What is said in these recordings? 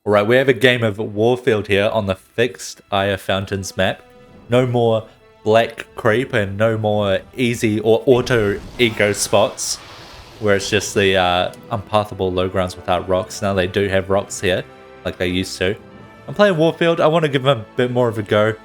Alright, we have a game of Warfield here on the fixed Aya Fountains map. No more black creep and no more easy or auto eco spots where it's just the unpathable low grounds without rocks. Now they do have rocks here like they used to. I'm playing Warfield. I want to give him a bit more of a go.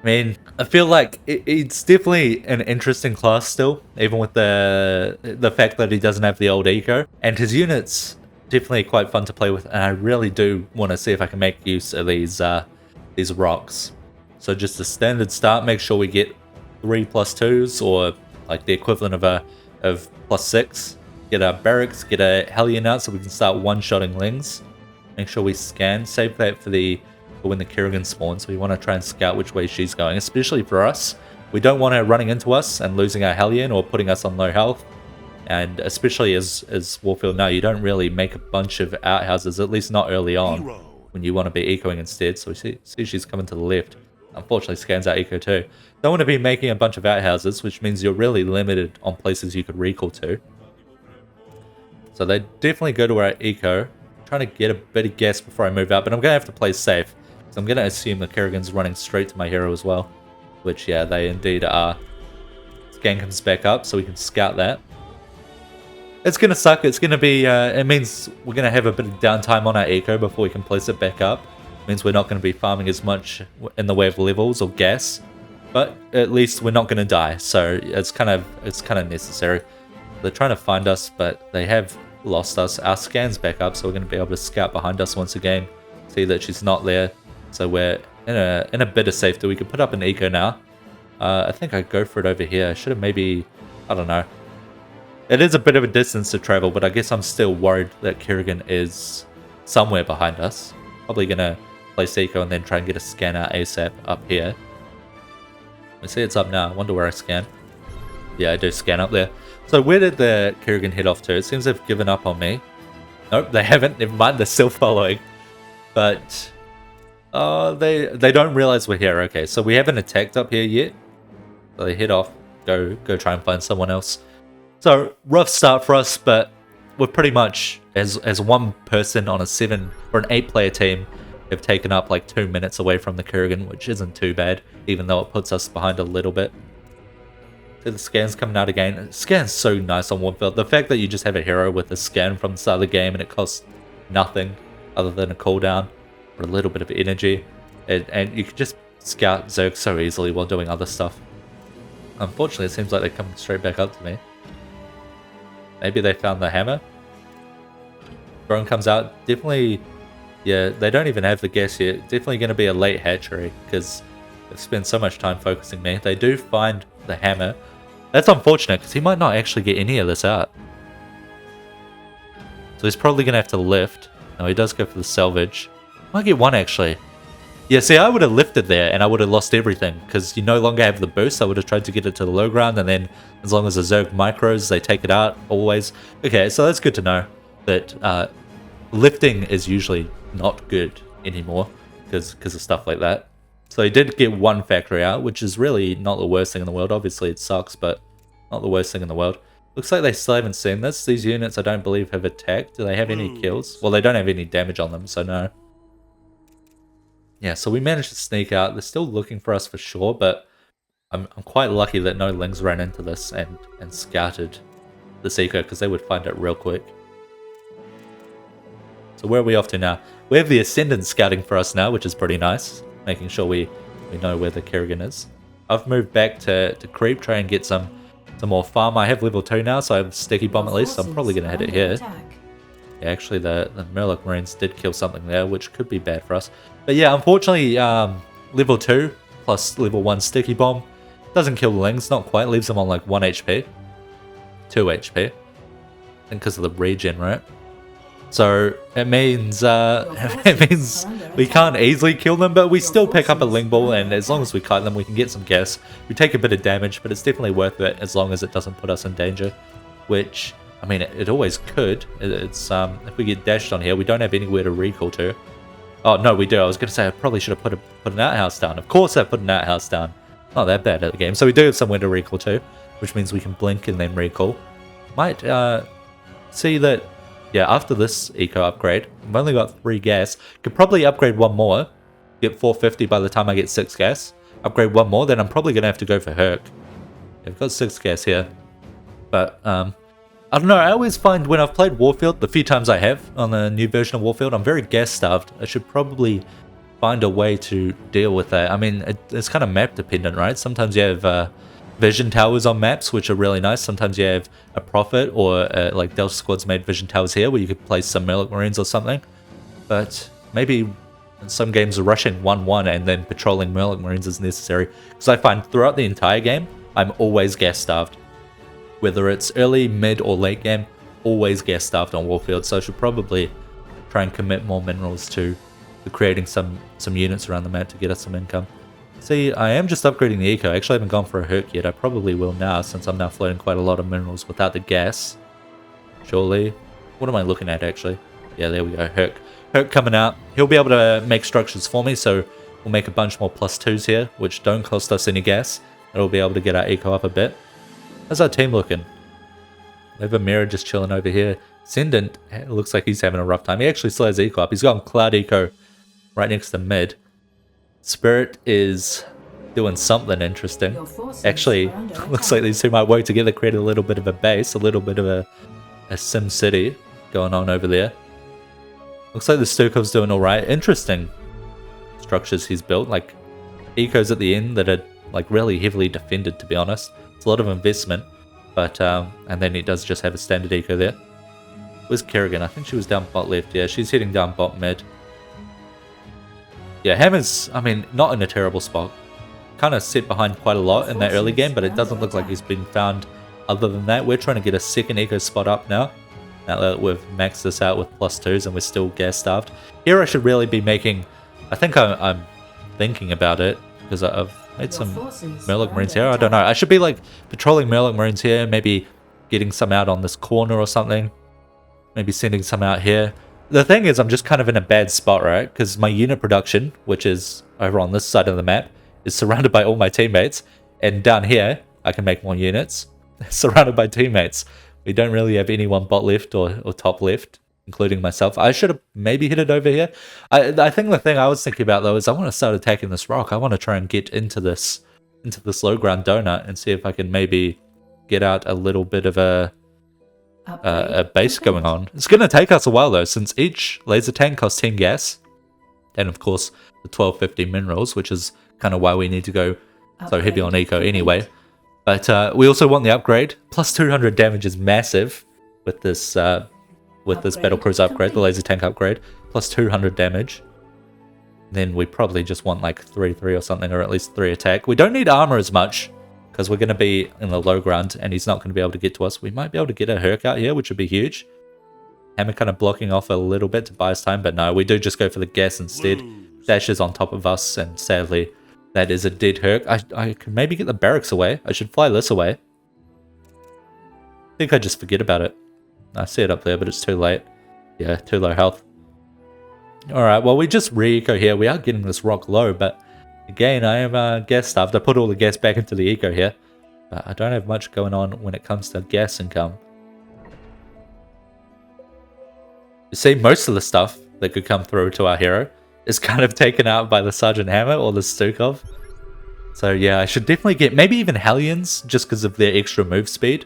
I mean, I feel like it's definitely an interesting class still, even with the fact that he doesn't have the old eco, and his units definitely quite fun to play with, and I really do want to see if I can make use of these rocks. So just a standard start, make sure we get 3+2s or like the equivalent of +6. Get our barracks, get a Hellion out so we can start one-shotting Lings. Make sure we scan, save that for when the Kerrigan spawns. So we want to try and scout which way she's going, especially for us. We don't want her running into us and losing our Hellion or putting us on low health. And especially as Warfield now, you don't really make a bunch of outhouses, at least not early on, when you want to be ecoing instead. So we see she's coming to the left. Unfortunately, scans out eco too. Don't want to be making a bunch of outhouses, which means you're really limited on places you could recall to. So they definitely go to our eco. I'm trying to get a bit of gas before I move out, but I'm going to have to play safe. So I'm going to assume the Kerrigan's running straight to my hero as well. Which, yeah, they indeed are. Scan comes back up, so we can scout that. It's going to suck. It's going to be, it means we're going to have a bit of downtime on our eco before we can place it back up. It means we're not going to be farming as much in the way of levels or gas. But at least we're not going to die, so it's kind of necessary. They're trying to find us, but they have lost us. Our scan's back up, so we're going to be able to scout behind us once again. See that she's not there. So we're in a bit of safety. We could put up an eco now. I think I'd go for it over here. I should have maybe, I don't know. It is a bit of a distance to travel, but I guess I'm still worried that Kerrigan is somewhere behind us. Probably going to place eco and then try and get a scan out ASAP up here. I see it's up now. I wonder where I scan. Yeah, I do scan up there. So where did the Kerrigan head off to? It seems they've given up on me. Nope, they haven't. Never mind, they're still following. But they don't realize we're here. Okay, so we haven't attacked up here yet. So they head off. Go try and find someone else. So rough start for us, but we're pretty much as one person on a 7 or an 8-player team have taken up like 2 minutes away from the Kerrigan, which isn't too bad, even though it puts us behind a little bit. So the scan's coming out again. Scan's so nice on Warfield. The fact that you just have a hero with a scan from the start of the game and it costs nothing other than a cooldown or a little bit of energy, and you can just scout Zerg so easily while doing other stuff. Unfortunately, it seems like they're coming straight back up to me. Maybe they found the hammer. Drone comes out. Definitely, yeah, they don't even have the gas yet. Definitely going to be a late hatchery because they've spent so much time focusing me. They do find the hammer. That's unfortunate because he might not actually get any of this out. So he's probably going to have to lift. No, he does go for the salvage. Might get one actually. Yeah, see, I would have lifted there and I would have lost everything because you no longer have the boost. I would have tried to get it to the low ground, and then as long as the Zerg micros, they take it out always. Okay, so that's good to know that lifting is usually not good anymore because of stuff like that. So he did get one factory out, which is really not the worst thing in the world. Obviously it sucks, but not the worst thing in the world. Looks like they still haven't seen this. These units I don't believe have attacked. Do they have any kills? Well, they don't have any damage on them, so no. Yeah, so we managed to sneak out. They're still looking for us for sure, but I'm quite lucky that no Lings ran into this and scouted this eco because they would find it real quick. So where are we off to now? We have the Ascendant scouting for us now, which is pretty nice. Making sure we know where the Kerrigan is. I've moved back to creep, try and get some more farm. I have level 2 now, so I have sticky bomb at least. So I'm probably going to hit it here. Yeah, actually the Murloc Marines did kill something there, which could be bad for us. But yeah, unfortunately, level 2 plus level 1 sticky bomb doesn't kill the Lings, not quite. Leaves them on like 1 HP. 2 HP. I think because of the regen, right? So it means we can't easily kill them, but we still pick up a Ling Ball, and as long as we kite them, we can get some gas. We take a bit of damage, but it's definitely worth it as long as it doesn't put us in danger. Which, I mean, it always could. It's if we get dashed on here, we don't have anywhere to recall to. Oh no, we do. I was going to say I probably should have put an outhouse down. Of course, I put an outhouse down. Not that bad at the game. So we do have somewhere to recall to, which means we can blink and then recall. Might see that Yeah, after this eco upgrade, I've only got 3 gas. Could probably upgrade one more. Get 450 by the time I get 6 gas. Upgrade one more, then I'm probably going to have to go for Herc. Yeah, I've got 6 gas here. But, I don't know, I always find when I've played Warfield, the few times I have on the new version of Warfield, I'm very gas starved. I should probably find a way to deal with that. I mean, it's kind of map dependent, right? Sometimes you have vision towers on maps, which are really nice. Sometimes you have a Prophet or like Delta Squad's made vision towers here where you could place some Merloc Marines or something. But maybe some games are rushing 1-1 and then patrolling Merloc Marines is necessary. Because I find throughout the entire game, I'm always gas starved. Whether it's early, mid, or late game, always gas starved on Warfield. So I should probably try and commit more minerals to creating some units around the map to get us some income. See, I am just upgrading the eco. I actually haven't gone for a Herc yet. I probably will now since I'm now floating quite a lot of minerals without the gas. Surely. What am I looking at actually? Yeah, there we go. Herc. Herc coming out. He'll be able to make structures for me, so we'll make a bunch more +2s here, which don't cost us any gas. It'll be able to get our eco up a bit. How's our team looking? We have a mirror just chilling over here. Ascendant looks like he's having a rough time. He actually still has eco up. He's got Cloud eco right next to mid. Spirit is doing something interesting. Actually, looks like these two might work together, create a little bit of a base, a little bit of a Sim City going on over there. Looks like the Stukov's doing alright. Interesting structures he's built, like ecos at the end that are like really heavily defended, to be honest. It's a lot of investment, but and then he does just have a standard eco there. Where's Kerrigan? I think she was down bot left. Yeah, she's heading down bot mid. Yeah, Hammer's, I mean, not in a terrible spot. Kind of set behind quite a lot in that early game, but it doesn't look like he's been found other than that. We're trying to get a second eco spot up now. Now that we've maxed this out with +2s and we're still gas starved. Here I should really be making, I think I'm thinking about it, because I've made some Merloc Marines here. I don't know. I should be like patrolling Merloc Marines here, maybe getting some out on this corner or something. Maybe sending some out here. The thing is, I'm just kind of in a bad spot, right? Because my unit production, which is over on this side of the map, is surrounded by all my teammates. And down here, I can make more units. Surrounded by teammates. We don't really have anyone bot left or top left, including myself. I should have maybe hit it over here. I think the thing I was thinking about, though, is I want to start attacking this rock. I want to try and get into this low ground donut and see if I can maybe get out a little bit of a base going on. It's going to take us a while though, since each laser tank costs 10 gas, and of course the 1250 minerals, which is kind of why we need to go so heavy on eco anyway. But we also want the upgrade. Plus 200 damage is massive with this battle cruise upgrade, the laser tank upgrade. Plus 200 damage. Then we probably just want like 3-3 or something, or at least 3 attack. We don't need armor as much, because we're going to be in the low ground and he's not going to be able to get to us. We might be able to get a Herc out here, which would be huge. Hammer kind of blocking off a little bit to buy us time, but no, we do just go for the gas instead. Dash is on top of us, and sadly, that is a dead Herc. I can maybe get the barracks away. I should fly this away. I think I just forget about it. I see it up there, but it's too late. Yeah, too low health. Alright, well, we just re-eco here. We are getting this rock low, but again, I am gas starved. I put all the gas back into the eco here. But I don't have much going on when it comes to gas income. You see, most of the stuff that could come through to our hero is kind of taken out by the Sergeant Hammer or the Stukov. So yeah, I should definitely get maybe even Hellions just because of their extra move speed.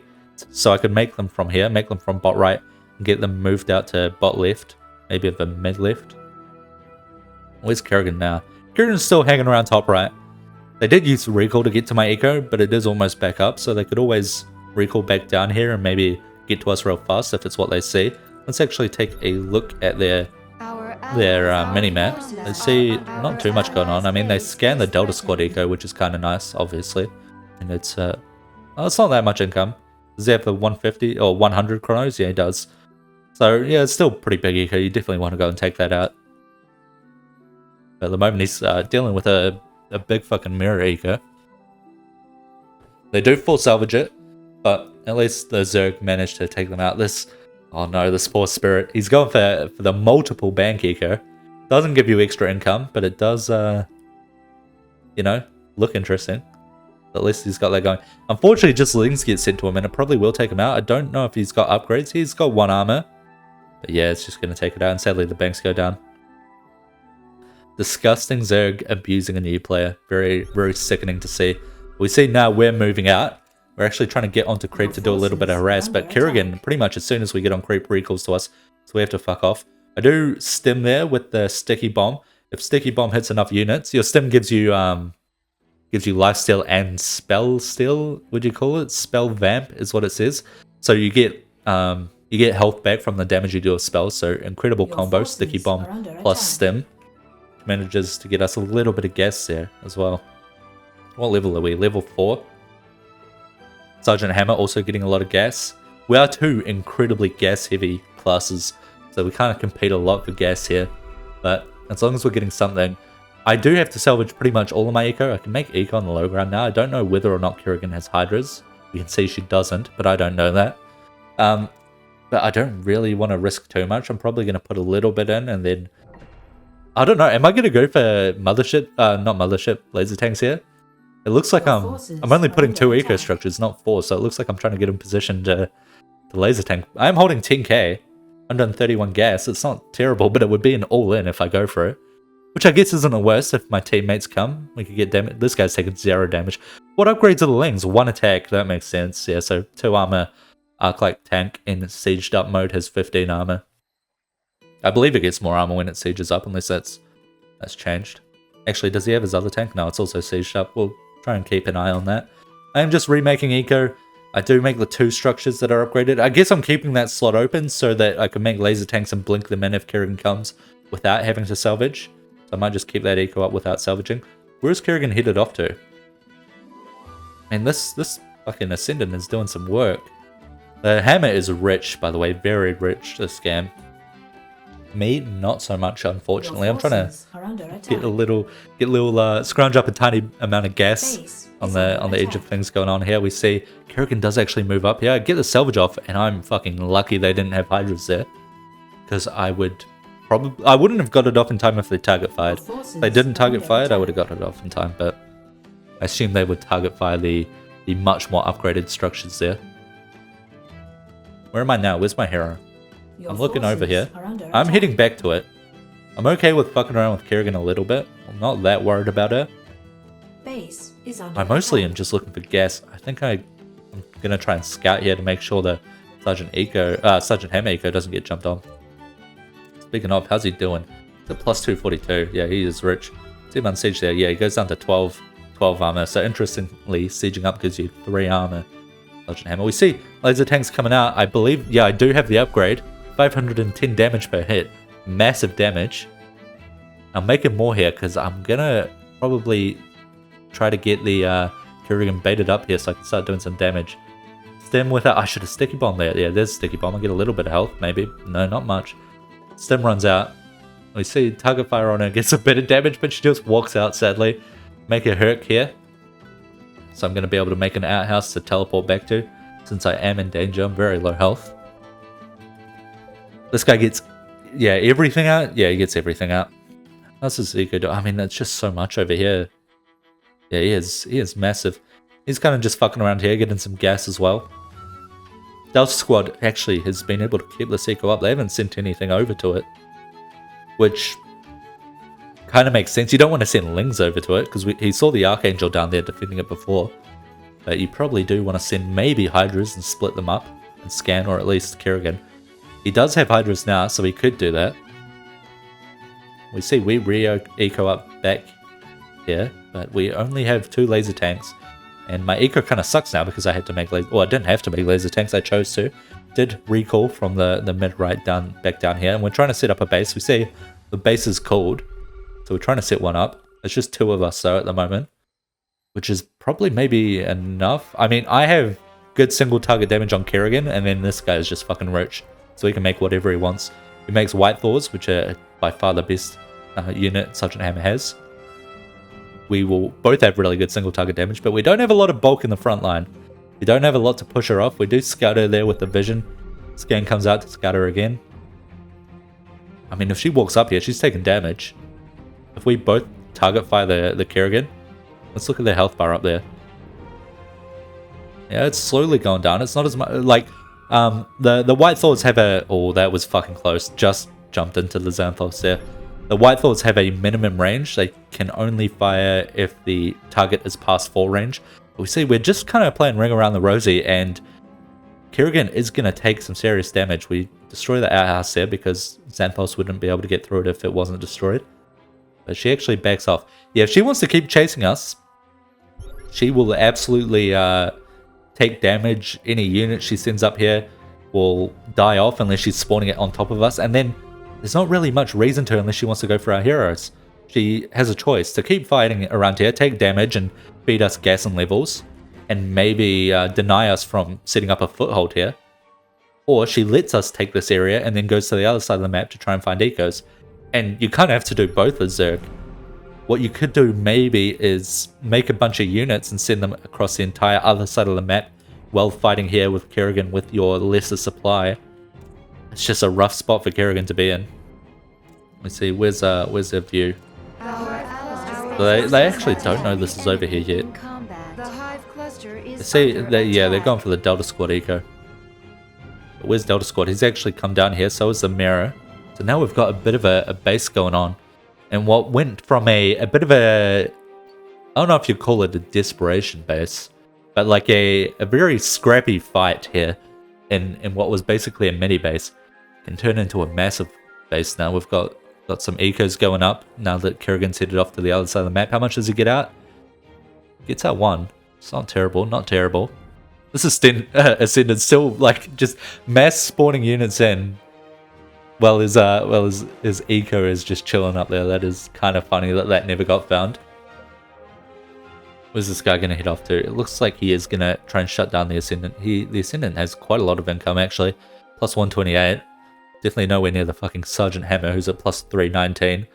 So I could make them from here, make them from bot right, and get them moved out to bot left. Maybe the mid left. Where's Kerrigan now? Kerrigan's still hanging around top right. They did use recall to get to my eco, but it is almost back up, so they could always recall back down here and maybe get to us real fast if it's what they see. Let's actually take a look at their mini-map. They see not too much going on. I mean, they scan the Delta Squad eco, which is kind of nice, obviously. And it's not that much income. Does he have the 150 or 100 chronos? Yeah, he does. So yeah, it's still pretty big eco. You definitely want to go and take that out. But at the moment, he's dealing with a big fucking mirror eco. They do full salvage it, but at least the Zerg managed to take them out. Oh no, this poor Spirit. He's going for the multiple bank eco. Doesn't give you extra income, but it does, you know, look interesting. At least he's got that going. Unfortunately, just links get sent to him, and it probably will take him out. I don't know if he's got upgrades. He's got 1 armor. But yeah, it's just going to take it out, and sadly the banks go down. Disgusting Zerg abusing a new player. Very, very sickening to see. We see now we're moving out. We're actually trying to get onto creep to do a little bit of harass, but Kerrigan, pretty much as soon as we get on creep, recalls to us, so we have to fuck off. I do stim there with the sticky bomb. If sticky bomb hits enough units, your stim gives you lifesteal and spell steal, would you call it? Spell vamp is what it says. So you get health back from the damage you do with spells. So incredible combo, sticky bomb plus stim. Manages to get us a little bit of gas there as well. What level are we? Level 4. Sergeant Hammer also getting a lot of gas. We are two incredibly gas heavy classes, so we kind of compete a lot for gas here. But as long as we're getting something, I do have to salvage pretty much all of my eco. I can make eco on the low ground now. I don't know whether or not Kerrigan has hydras. You can see she doesn't, but I don't know that. But I don't really want to risk too much. I'm probably going to put a little bit in, and then I don't know. Am I going to go for mothership? Not mothership, laser tanks here. It looks like I'm only putting 2 eco structures, not 4. So it looks like I'm trying to get in position to laser tank. I am holding 10k, 131 gas. It's not terrible, but it would be an all-in if I go for it. Which I guess isn't the worst if my teammates come. We could get damage. This guy's taking 0 damage. What upgrades are the Lings? 1 attack. That makes sense. Yeah, so 2 armor. Arc-like tank in sieged up mode has 15 armor. I believe it gets more armor when it sieges up, unless that's changed. Actually, does he have his other tank? No, it's also sieged up. We'll try and keep an eye on that. I am just remaking eco. I do make the 2 structures that are upgraded. I guess I'm keeping that slot open so that I can make laser tanks and blink them in if Kerrigan comes without having to salvage. So I might just keep that eco up without salvaging. Where's Kerrigan headed off to? Man, this fucking Ascendant is doing some work. The hammer is rich, by the way, very rich, this game. Me, not so much, unfortunately. I'm trying to get a little scrounge up a tiny amount of gas on the edge of things going on here. We see Kerrigan does actually move up here. Get the salvage off, and I'm fucking lucky they didn't have hydras there, because I wouldn't have got it off in time if they target fired. If they didn't target fired, I would have got it off in time, but I assume they would target fire the much more upgraded structures there. Where am I now? Where's my hero? I'm looking over here. I'm heading back to it. I'm okay with fucking around with Kerrigan a little bit. I'm not that worried about her. I mostly am just looking for gas. I think I'm gonna try and scout here to make sure the Sergeant Hammer eco doesn't get jumped on. Speaking of, how's he doing? Is it plus 242? Yeah, he is rich. See him on siege there. Yeah, he goes down to 12 armor. So interestingly, sieging up gives you 3 armor. Sergeant Hammer. We see laser tanks coming out. I believe, yeah, I do have the upgrade. 510 damage per hit. Massive damage. I'm making more here because I'm gonna probably try to get the Kerrigan baited up here so I can start doing some damage. Stem with it. I should have sticky bomb there. Yeah, there's sticky bomb. I get a little bit of health, maybe. No, not much. Stem runs out. We see target fire on her, gets a bit of damage, but she just walks out, sadly. Make a herc here. So I'm going to be able to make an outhouse to teleport back to, since I am in danger. I'm very low health. This guy gets, yeah, everything out. Yeah, he gets everything out. How's his eco do? I mean, that's just so much over here. Yeah, he is massive. He's kind of just fucking around here, getting some gas as well. Delta Squad actually has been able to keep this eco up. They haven't sent anything over to it, which kind of makes sense. You don't want to send Lings over to it, because he saw the Archangel down there defending it before. But you probably do want to send maybe Hydras and split them up and scan, or at least Kerrigan. He does have Hydras now, so he could do that. We see we re-eco up back here, but we only have 2 laser tanks. And my eco kind of sucks now because I had to make laser... Well, I didn't have to make laser tanks, I chose to. Did recall from the mid-right back down here. And we're trying to set up a base. We see the base is cooled. So we're trying to set one up. It's just 2 of us though at the moment, which is probably maybe enough. I mean, I have good single target damage on Kerrigan, and then this guy is just fucking rich. So he can make whatever he wants. He makes White Thors, which are by far the best unit Sergeant Hammer has. We will both have really good single target damage, but we don't have a lot of bulk in the front line. We don't have a lot to push her off. We do scout her there with the vision. Scan comes out to scout her again. I mean, if she walks up here, she's taking damage. If we both target fire the Kerrigan, let's look at the health bar up there. Yeah, it's slowly going down. It's not as much, like, The White Thoughts have a... Oh, that was fucking close. Just jumped into the Xanthos there. The White Thoughts have a minimum range. They can only fire if the target is past 4 range. But we see we're just kind of playing ring around the rosy, and Kerrigan is going to take some serious damage. We destroy the outhouse there because Xanthos wouldn't be able to get through it if it wasn't destroyed. But she actually backs off. Yeah, if she wants to keep chasing us, she will absolutely take damage. Any unit she sends up here will die off unless she's spawning it on top of us. And then there's not really much reason to unless she wants to go for our heroes. She has a choice to keep fighting around here, take damage and feed us gas and levels, and maybe deny us from setting up a foothold here. Or she lets us take this area and then goes to the other side of the map to try and find ecos. And you kind of have to do both as Zerg. What you could do maybe is make a bunch of units and send them across the entire other side of the map while fighting here with Kerrigan with your lesser supply. It's just a rough spot for Kerrigan to be in. Let's see, where's their view? They actually don't know this is over here yet. They're going for the Delta Squad eco. But where's Delta Squad? He's actually come down here, so is the Mirror. So now we've got a bit of a base going on. And what went from a bit of a... I don't know if you call it a desperation base, but like a very scrappy fight here in what was basically a mini base can turn into a massive base now. We've got some ecos going up now that Kerrigan's headed off to the other side of the map. How much does he get out? Gets out 1. It's not terrible, not terrible. This is Ascendant still like just mass spawning units in. Well, his eco is just chilling up there. That is kind of funny that never got found. Where's this guy going to head off to? It looks like he is going to try and shut down the Ascendant. The Ascendant has quite a lot of income actually. Plus 128. Definitely nowhere near the fucking Sergeant Hammer who's at plus 319.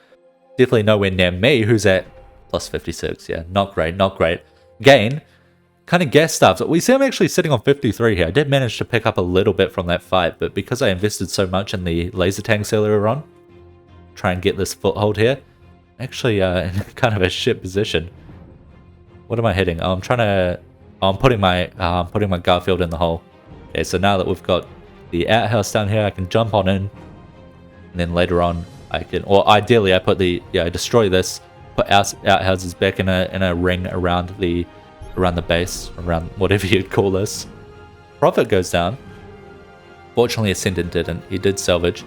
Definitely nowhere near me who's at plus 56. Yeah, not great, not great. Gain, kind of gas stuff. We see I'm actually sitting on 53 here. I did manage to pick up a little bit from that fight, but because I invested so much in the laser tanks earlier on, try and get this foothold here, actually in kind of a shit position. What am I hitting? I'm putting my Garfield in the hole. Okay, so now that we've got the outhouse down here, I can jump on in, and then later on I can, or ideally I destroy this, put outhouses back in a ring around the base, around whatever you'd call this. Profit goes down. Fortunately Ascendant didn't. He did salvage.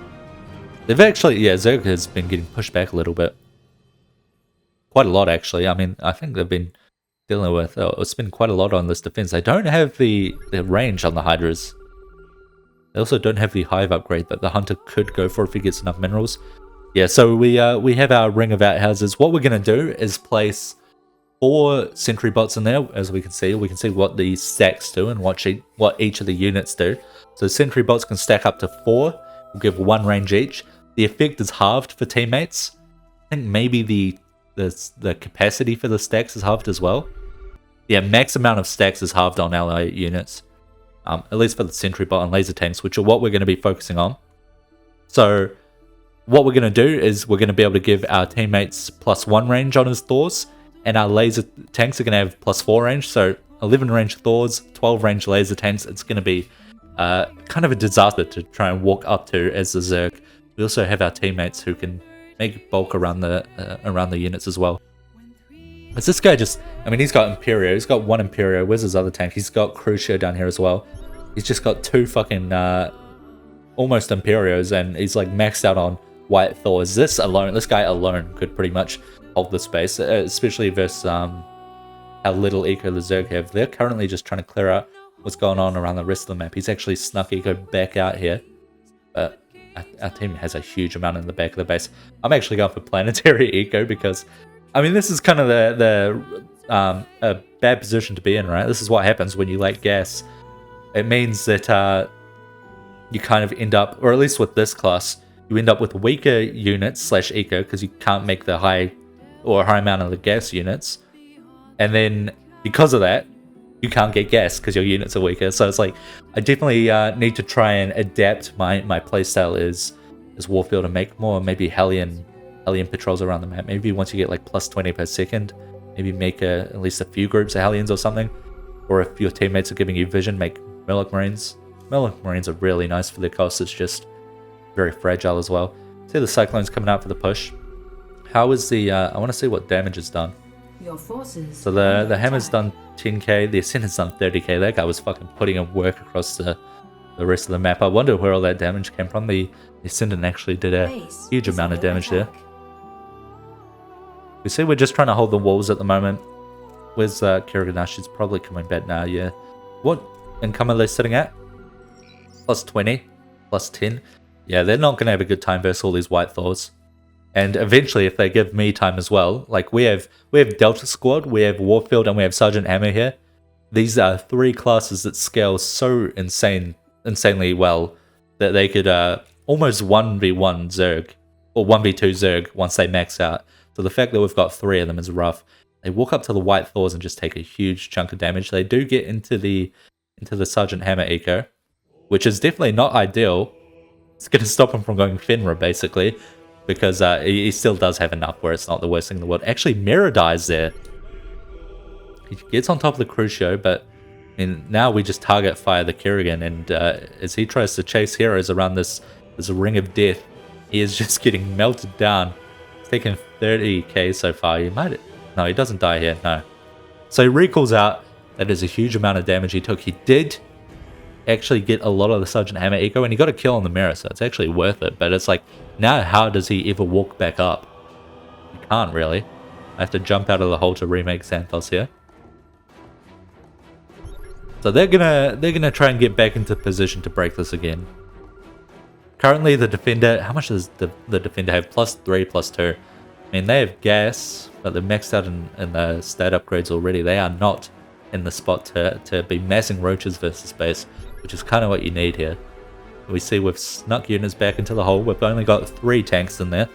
They've actually, Zerg has been getting pushed back a little bit. Quite a lot actually. I mean, I think they've been dealing with, it's been quite a lot on this defense. They don't have the range on the Hydras. They also don't have the Hive upgrade that the Hunter could go for if he gets enough minerals. Yeah, so we have our ring of outhouses. What we're going to do is place 4 sentry bots in there. As we can see what the stacks do and what each of the units do. So sentry bots can stack up to 4. We'll give 1 range each. The effect is halved for teammates. I think maybe the capacity for the stacks is halved as well. Yeah, max amount of stacks is halved on ally units. At least for the sentry bot and laser tanks, which are what we're going to be focusing on. So what we're going to do is we're going to be able to give our teammates plus 1 range on his Thors, and our laser tanks are going to have plus 4 range. So 11 range Thors, 12 range laser tanks. It's going to be kind of a disaster to try and walk up to as the Zerg. We also have our teammates who can make bulk around the units as well. Is this guy just... I mean, he's got Imperio. He's got 1 Imperio. Where's his other tank? He's got Crucio down here as well. He's just got 2 fucking almost Imperios, and he's like maxed out on White Thors. This guy alone could pretty much hold the space, especially versus how little eco the Zerg have. They're currently just trying to clear out what's going on around the rest of the map. He's actually snuck eco back out here. But our team has a huge amount in the back of the base. I'm actually going for planetary eco because... I mean, this is kind of a bad position to be in, right? This is what happens when you lack gas. It means that you kind of end up, or at least with this class, you end up with weaker units / eco because you can't make the high amount of the gas units. And then because of that, you can't get gas because your units are weaker. So it's like, I definitely need to try and adapt my playstyle as Warfield and make more maybe Hellion patrols around the map. Maybe once you get like plus 20 per second, maybe make at least a few groups of Hellions or something. Or if your teammates are giving you vision, make Murloc Marines. Metal Marines are really nice for their cost. It's just very fragile as well. See the Cyclones coming out for the push. How is the... I want to see what damage is done. Your forces So the Hammer's done 10k, the Ascendant's done 30k. That guy was fucking putting in work across the rest of the map. I wonder where all that damage came from. The Ascendant actually did a huge amount of damage there. We see we're just trying to hold the walls at the moment. Where's Kerrigan? She's probably coming back now, yeah. What income are they sitting at? Plus 20, plus 10. Yeah, they're not going to have a good time versus all these White Thors. And eventually, if they give me time as well, like we have Delta Squad, we have Warfield, and we have Sergeant Hammer here. These are 3 classes that scale so insanely well that they could almost 1v1 Zerg, or 1v2 Zerg once they max out. So the fact that we've got 3 of them is rough. They walk up to the White Thors and just take a huge chunk of damage. They do get into the Sergeant Hammer eco, which is definitely not ideal. It's going to stop him from going Fenrir, basically, because he still does have enough where it's not the worst thing in the world. Actually, Mira dies there. He gets on top of the Crucio, but I mean, now we just target fire the Kerrigan, and as he tries to chase heroes around this ring of death, he is just getting melted down. He's taken 30k so far. He might... No, he doesn't die here, no. So he recalls out. That is a huge amount of damage he took. He did actually get a lot of the Sergeant Hammer eco, and he got a kill on the mirror, so it's actually worth it. But it's like, now how does he ever walk back up? He can't really. I have to jump out of the hole to remake Xanthos here. So they're gonna try and get back into position to break this again. Currently the Defender, how much does the Defender have? +3, +2. I mean, they have gas, but they're maxed out in the stat upgrades already. They are not in the spot to be massing roaches versus base, which is kind of what you need here. We see we've snuck units back into the hole. We've only got 3 tanks in there.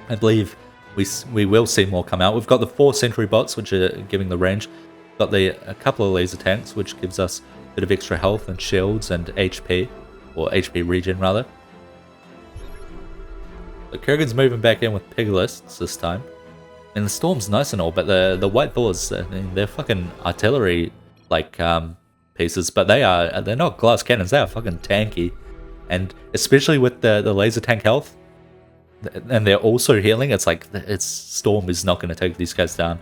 I believe we will see more come out. We've got the 4 sentry bots, which are giving the range. Got a couple of laser tanks, which gives us a bit of extra health and shields and HP, or HP regen rather. But Kerrigan's moving back in with Piglists this time. And the Storm's nice and all, but the White Thors, I mean, they're fucking artillery like pieces, but they're not glass cannons. They are fucking tanky, and especially with the laser tank health, and they're also healing. It's like Storm is not going to take these guys down.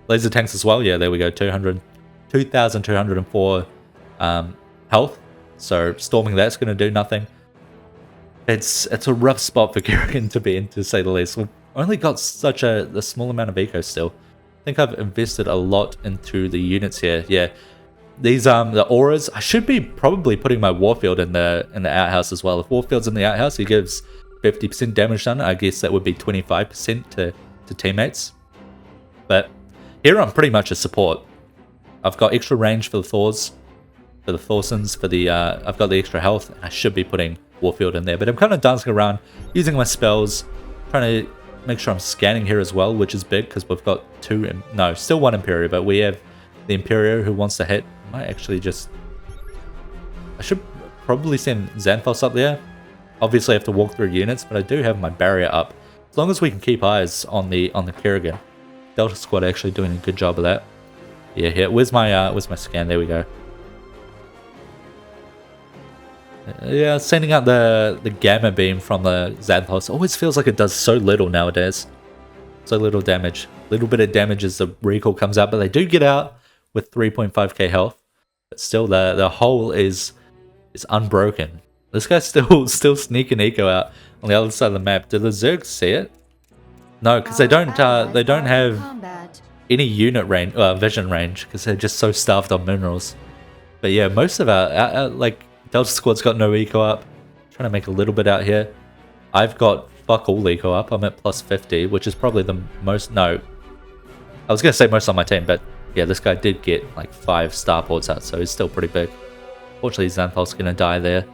Laser tanks as well. Yeah, there we go. 2,204 health. So storming that's going to do nothing. It's a rough spot for Kerrigan to be in, to say the least. We've only got such a small amount of eco still. I think I've invested a lot into the units here. Yeah, these the auras. I should be probably putting my Warfield in the outhouse as well. If Warfield's in the outhouse, he gives 50% damage done. I guess that would be 25% to teammates. But here I'm pretty much a support. I've got extra range for the Thors, for the Thorsons, for the I've got the extra health. I should be putting Warfield in there, but I'm kind of dancing around, using my spells, trying to make sure I'm scanning here as well, which is big because we've got still 1 Imperio, but we have the Imperio who wants to hit. I might actually I should probably send Xanthos up there. Obviously I have to walk through units, but I do have my barrier up. As long as we can keep eyes on the Kerrigan. Delta Squad actually doing a good job of that. Yeah, here. Where's my scan? There we go. Yeah, sending out the gamma beam from the Xanthos always feels like it does so little nowadays. So little damage. Little bit of damage as the recall comes out, but they do get out with 3.5k health. But still, the hole is unbroken. This guy's still sneaking eco out on the other side of the map. Do the Zergs see it? No, because they don't have any unit range, vision range, because they're just so starved on minerals. But yeah, most of our like Delta Squad's got no eco up. Trying to make a little bit out here. I've got fuck all eco up. I'm at +50, which is probably the most. No, I was gonna say most on my team, but yeah, this guy did get like 5 starports out, so he's still pretty big. Fortunately, Xanthos gonna die there.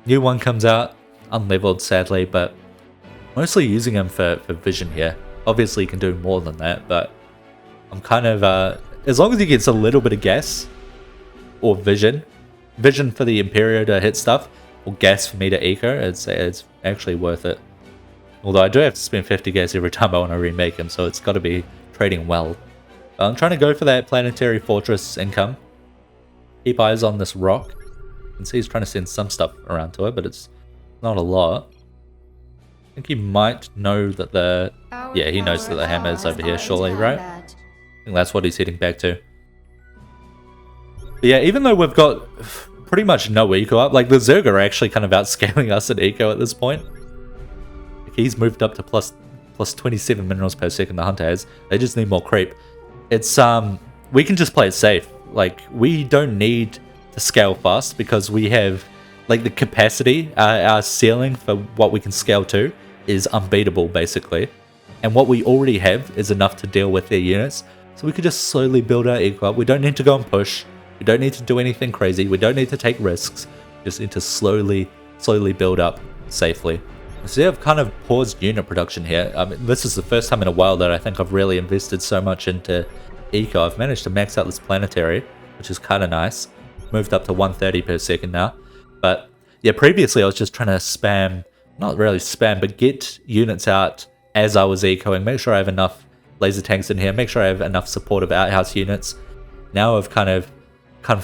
New one comes out, unleveled sadly, but mostly using him for vision here. Obviously, you can do more than that, but I'm kind of as long as he gets a little bit of gas or vision for the Imperio to hit stuff, or gas for me to eco, it's actually worth it. Although I do have to spend 50 gas every time I want to remake him, so it's got to be trading well. I'm trying to go for that planetary fortress income. Keep eyes on this rock. You can see he's trying to send some stuff around to it, but it's not a lot. I think he might know that the... Yeah, he knows that the hammer is over here, surely, right? I think that's what he's heading back to. But yeah, even though we've got pretty much no eco up, like the Zerg are actually kind of outscaling us in eco at this point. Like, he's moved up to plus 27 minerals per second, the hunter has. They just need more creep. It's, we can just play it safe. Like, we don't need to scale fast because we have, like, the capacity, our ceiling for what we can scale to is unbeatable, basically. And what we already have is enough to deal with their units. So we could just slowly build our eco up. We don't need to go and push. We don't need to do anything crazy. We don't need to take risks. We just need to slowly build up safely. So I've kind of paused unit production here. I mean, this is the first time in a while that I think I've really invested so much into eco. I've managed to max out this planetary, which is kind of nice. Moved up to 130 per second now. But yeah, previously I was just trying to spam, not really spam, but get units out as I was ecoing. Make sure I have enough laser tanks in here. Make sure I have enough supportive outhouse units. Now I've kind of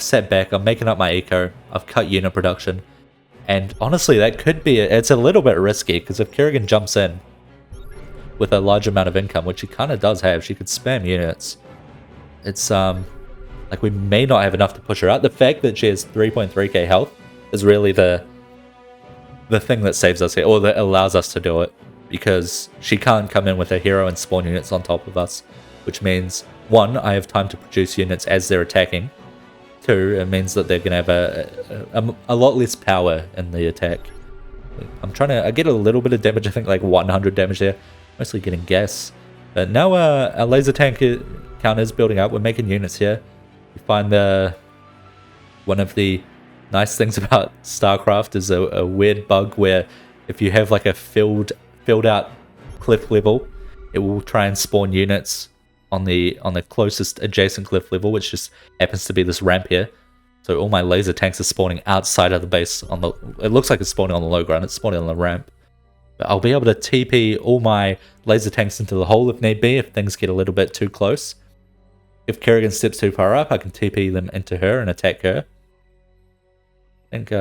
sat back. I'm making up my eco. I've cut unit production. And honestly, that could be, it's a little bit risky because if Kerrigan jumps in with a large amount of income, which she kind of does have, she could spam units. It's, like we may not have enough to push her out. The fact that she has 3.3k health is really the thing that saves us here, or that allows us to do it, because she can't come in with a hero and spawn units on top of us, which means, one, I have time to produce units as they're attacking. Two, it means that they're going to have a lot less power in the attack. I get a little bit of damage, I think like 100 damage there, mostly getting gas. But now our laser tank count is building up. We're making units here. We find one of the nice things about StarCraft is a weird bug where if you have like a filled out cliff level, it will try and spawn units on the closest adjacent cliff level, which just happens to be this ramp here. So all my laser tanks are spawning outside of the base. It looks like it's spawning on the low ground. It's spawning on the ramp. But I'll be able to TP all my laser tanks into the hole if need be, if things get a little bit too close. If Kerrigan steps too far up, I can TP them into her and attack her. I think,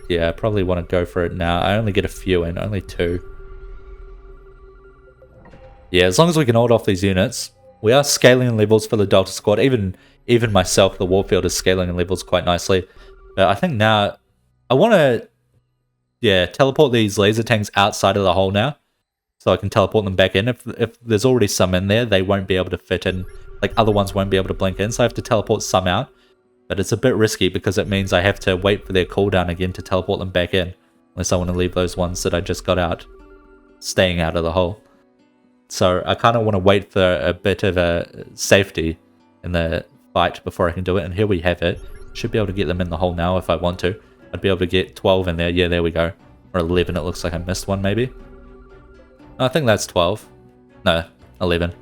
yeah, I probably want to go for it now. I only get a few in, only 2. Yeah, as long as we can hold off these units. We are scaling in levels for the Delta Squad. Even myself, the Warfield, is scaling in levels quite nicely. But I think now I want to, yeah, teleport these laser tanks outside of the hole now, so I can teleport them back in. If there's already some in there, they won't be able to fit in. Like, other ones won't be able to blink in, so I have to teleport some out. But it's a bit risky because it means I have to wait for their cooldown again to teleport them back in, unless I want to leave those ones that I just got out staying out of the hole. So I kind of want to wait for a bit of a safety in the fight before I can do it. And here we have it. Should be able to get them in the hole now if I want to. I'd be able to get 12 in there. Yeah, there we go. Or 11. It looks like I missed one maybe. I think that's 12. No, 11.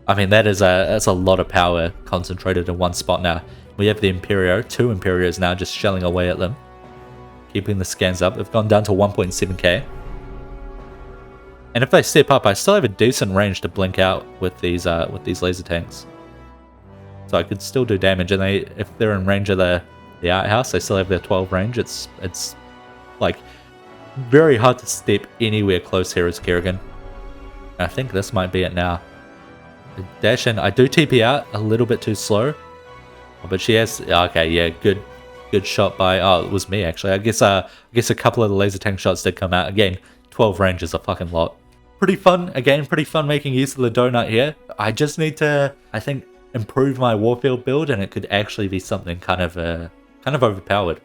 I mean, that's a lot of power concentrated in one spot now. We have the Imperio, 2 Imperios now, just shelling away at them. Keeping the scans up. They've gone down to 1.7k. And if they step up, I still have a decent range to blink out with these laser tanks. So I could still do damage, and if they're in range of the outhouse, they still have their 12 range. It's like very hard to step anywhere close here as Kerrigan. I think this might be it now. Dash in. I do TP out a little bit too slow, but she has. Okay, yeah, good shot by. Oh, it was me actually. I guess a couple of the laser tank shots did come out again. 12 range is a fucking lot. Pretty fun, again, pretty fun making use of the donut here. I just need to, I think, improve my Warfield build, and it could actually be something kind of overpowered.